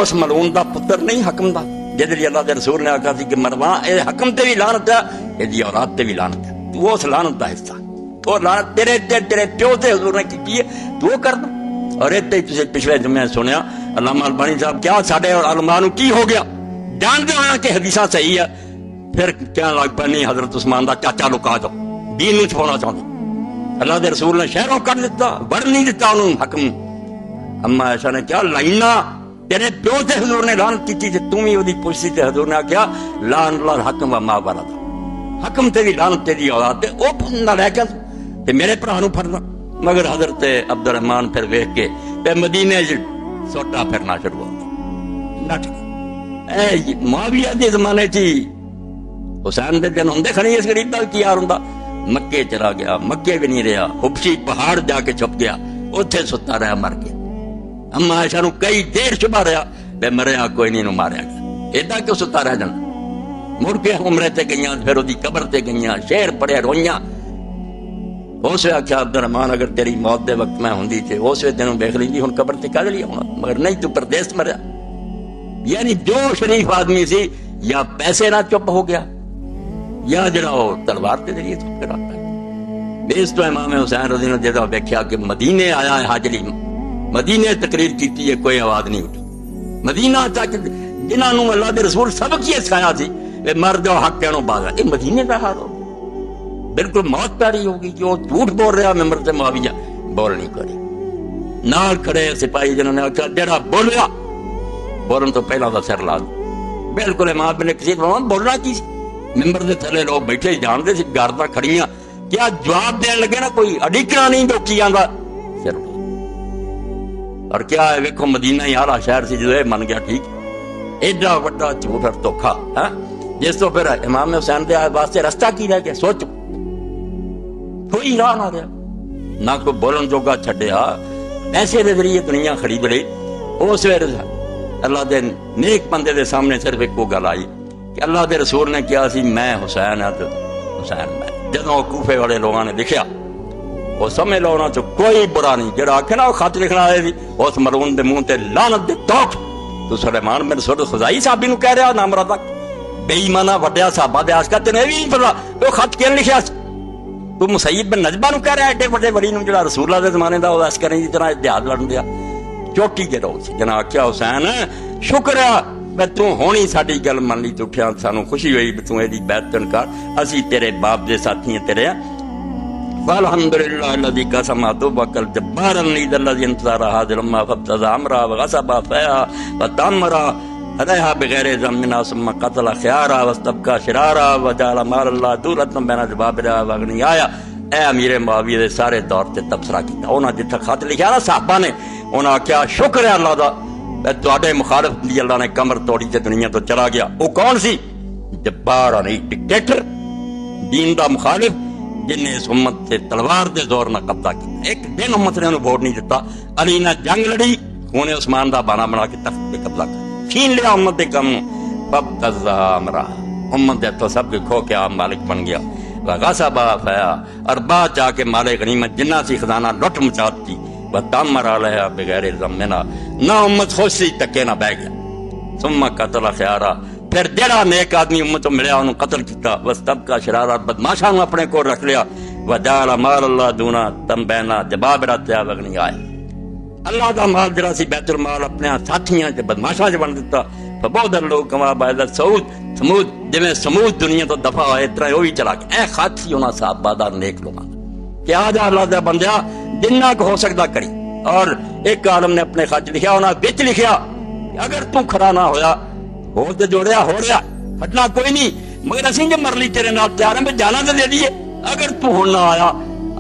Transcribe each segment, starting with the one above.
اس ملعون دا پتر نہیں حکم دا جہدے اللہ دے رسول نے آخیا سی کہ مرواں اے حکم تے بھی لعنت ہے یہ اولاد تے بھی لعنت ہے تو اس لعنت دا حصہ تو لعنت تیرے پیو تے حضور نے کی ہے تو وہ کر دو اور اتنے ہی تسی پچھلے جمعے سنیا علامہ البانی صاحب کیا ساڈے علماء نو کی ہو گیا جانتے ہونا کہ حدیثاں صحیح ہے پھر کیا لگ پانی حضرت عثمان دا چاچا لکا دو دین نو چھپانا چاہتے اللہ دے رسول نے شہروں کر دیتا بڑھ نہیں دیتا انہوں حکم اما عائشہ نے کیا لائنا تیرے پیو تے حضور نے لعنت کی تھی تم ہی وہی پوچھتی تے حضور نے کیا لعن اللہ حکم و ما ولد حکم تیری لعنت تیری اولاد تے او نہ لے کے تے میرے بھرا نو پھڑنا مگر حضرت عبد الرحمان پھر ویکھ کے تے مدینے سوٹا پھرنا شروع ہو گیا نٹ اے معاویہ دے زمانے تھی حسین دے دن ہوندے کھڑی اس غریب دا کی یار ہوندا مکے چلا گیا مکے بھی نہیں رہا حبشی پہاڑ جا کے چھپ گیا اتنے ستا رہا مر گیا اما عائشہ نو کئی دیر چھپا رہا بے مریا کوئی نہیں نو ماریا گیا ایڈا کیوں ستا رہ جانا مڑ کے عمرے تے گئیاں پھر وہ قبر تے گئیاں شعر پڑھے روئیاں اس وقت آخیا عبد الرحمان اگر تیری موت دے وقت میں ہوندی تے اس وقت تینوں دیکھ لیندی ہن قبر تے کد لیا ہونا مگر نہیں تو پردیس مریا یعنی جو شریف آدمی سی یا پیسے نہ چپ ہو گیا یا جڑا وہ تلوار کے ذریعے چھپ کے رکھتا ہے اس تو امام حسین رضی اللہ عنہ جدوں ویکھیا کہ مدینے آیا ہے حاجری مدینے تقریر کیتی ہے کوئی آواز نہیں اٹھی مدینہ تک جنہاں نوں اللہ دے رسول سبق یہ سکھایا سی کہ مر جاؤ حق کہنوں باز یہ مدینے کا حال ہو بالکل موت پیاری ہوگی کہ وہ جھوٹ بول رہا ممبر سے معاویہ بول نہیں کرے نال کھڑے سپاہی جنہوں نے آخیا جڑا بولیا بولن تو پہلا دا سر لا دو بالکل امام بن کثیر بولنا کی ممبر دے تھلے لوگ بیٹھے جانتے سی گارداں کھڑیاں کیا جواب دین لگے نا کوئی اڈیکنا نہیں ڈوکی آندا سر اور کیا ہے ویکھو مدینہ ہی آلہ شہر سی جو من گیا ٹھیک ایڈا وڈا جھوٹ اور دھوکھا جس تو پھر امام حسین دے واسطے رستہ کی رہ گیا سوچو کوئی راہ نہ رہا نہ کوئی بولن جوگا چھڈیا پیسے دے ذریعے دنیا خرید لئی اس ویلے اللہ دے نیک بندے دے سامنے صرف ایک گل آئی کہ اللہ دے رسول نے کیا سی میں حسین ہاں تو حسین میں جدوں کوفے والے لوگوں نے لکھیا وہ سمجھ لو انہاں چ کوئی برا نہیں جڑا آکھے نا خط لکھنا آئے سی اس مرون دے منہ تے لعنت دے توک تو سلیمان بن سعد خزائی صاحب نو کہہ رہا نام رضا بے ایمانہ وڈیا صحابہ دے عاشقاں تے نہیں پتہ وہ خط کیوں لکھیا سی تو مسیب بن نجبہ نو کہہ رہا ایڈے بڑے ولی نو جڑا رسول اللہ دے زمانے دا او عسکری دی طرح دیہات لڑن دیا چوٹی کے روز جنا آخیا حسین شکر ہے میں تو ہونی ساری گل من لی تو اٹھیا سانو خوشی ہوئی بھی تو ایدی بیعت کر اسی تیرے باپ دے ساتھی ہیں تیرے فالحمدللہ الذی قسمہ وکل جبار النید الذی انتظار حاضر اما فابتز امرا وغصب فیا وتامرا ریحا بغیر زمنا ثم قتل خیارا واستبقى شرارا وجعل مال اللہ دولت بین جبابرا وغنی آیا اے امیر معاویہ دے سارے دور تے تبصرہ کیتا انہاں جتھا خط لکھیا نا صحابہ نے انہاں کیا شکر ہے اللہ دا تواڈے مخالف دی اللہ نے کمر توڑی تے دنیا تو چلا گیا وہ کون سی جبار نہیں ڈکٹیٹر دین دا مخالف جن نے اس امت سے تلوار دے زور نہ قبضہ کیا ایک دن امت نے انہوں ووٹ نہیں دیتا علی نے جنگ لڑی خون عثمان دا بانا بنا کے تخت پہ قبضہ کیا چھین لیا امت دے کم فابتزا امرا امت دے تو سب کے کھو کے آپ مالک بن گیا وغصب فیا اور بعد جا کے مال غنیمت جنہ سی خزانہ لٹ مچات کی وتامر علیہ بغیر زمنا نہ امت خوش سی تکے نہ بہ گیا ثم قتل خیارا پھر جڑا نیک آدمی امت ملیا انہوں قتل کیتا واستبقى شرارا بدماشاں اپنے کو رکھ لیا وجعل مال اللہ دونا تنبینا جبابرا تیا وغنی آئے اللہ دا مال جڑا سی بیت المال اپنے ساتھیاں تے بدماشاں چ بن دتا فبعد لوگ کما بعد سمود جویں سمود دنیا تو دفع ہوئے اتنا وہی چلا گیا اے خط سی انہاں صحابہ دا نیک لوگاں کہ آ جا اللہ دا بندیا جنہ کو ہو سکتا کری اور ایک عالم نے اپنے خط لکھیا انہاں وچ لکھیا اگر تو کھڑا نہ ہویا ہو تے جوڑیا ہو رہا ہٹنا کوئی نہیں مگر اسی جو مرلی تیرے نال تیار ہیں جانا تو دے دیے اگر تو ہن نہ آیا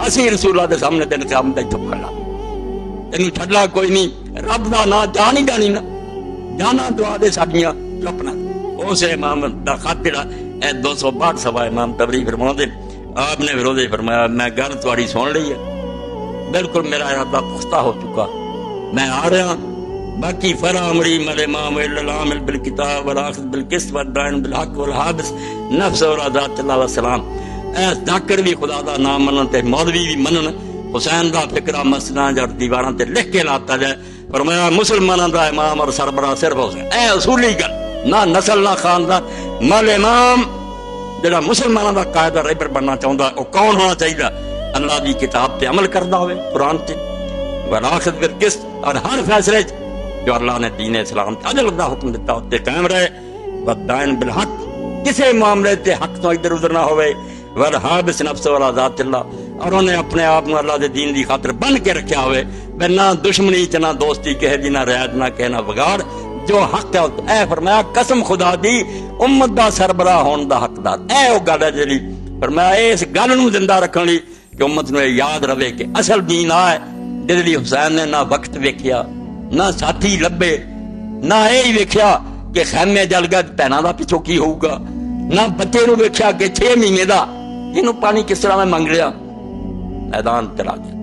اسی رسول اللہ دے سامنے تین قیامت تے چپ کھڑنا تینوں چھڈنا کوئی نہیں رب دا نا جان ہی جانی نا جانا دعا دے ساڈیاں چپنا اس امام دا خط جڑا اے 262 صفحہ امام تبری فرماؤں دے آپ نے وروزے فرمایا میں گل تہاڈی سن لئی ہے بالکل میرا ارادہ پختہ ہو چکا میں آ رہا باقی فرا امری مل امام العامل بالکتاب والاخذ بالقسط والدائن بالحق والحابس نفس اور ذات اللہ والسلام اے ذاکر بھی خدا دا نام منن تے مولوی بھی منن حسین دا فکرہ مسجداں اور دیواراں تے لکھ کے لاتا جائے فرمایا مسلمانوں دا امام اور سربراہ صرف حسین، اے اصولی گل، نہ نسل نہ خاندان، مل امام جڑا مسلمانوں دا قائد اور رہبر بننا چاہتا وہ کون ہونا چاہیے؟ اللہ دی کتاب تے عمل کردا ہوئے، قرآن تے، والآخذ بالقسط، اور ہر فیصلے جو اللہ نے دین اسلام تے عدل دا حکم دیتا تے قائم رہے، والدائن بالحق، کسی معاملے تے حق تو ادھر ادھر نہ ہوئے، والحابس نفس والا ذات اللہ، اور انہیں اپنے آپ کو اللہ دے دین دی خاطر بن کے رکھیا ہوئے، نہ دشمنی چ نہ دوستی کہے دی، نہ رعایت نہ کہنا بگاڑ، جو حق ہے اے فرمایا قسم خدا دی امت دا سربراہ ہون دا حقدار، اے وہ گل ہے جی فرمایا اس گل نو زندہ رکھن لئی کہ امت نو یاد رہے کہ اصل دین آ ہے جس لئی حسین نے نہ وقت ویکھیا، نہ ساتھی لبے، نہ یہ ویکھیا کہ خیمے جل گئے بہناں دا پچھو کی ہوگا، نہ بچے نو ویکھیا کہ 6 مہینے دا اینو پانی کس طرح میں منگ لیا، میدان چلا گیا۔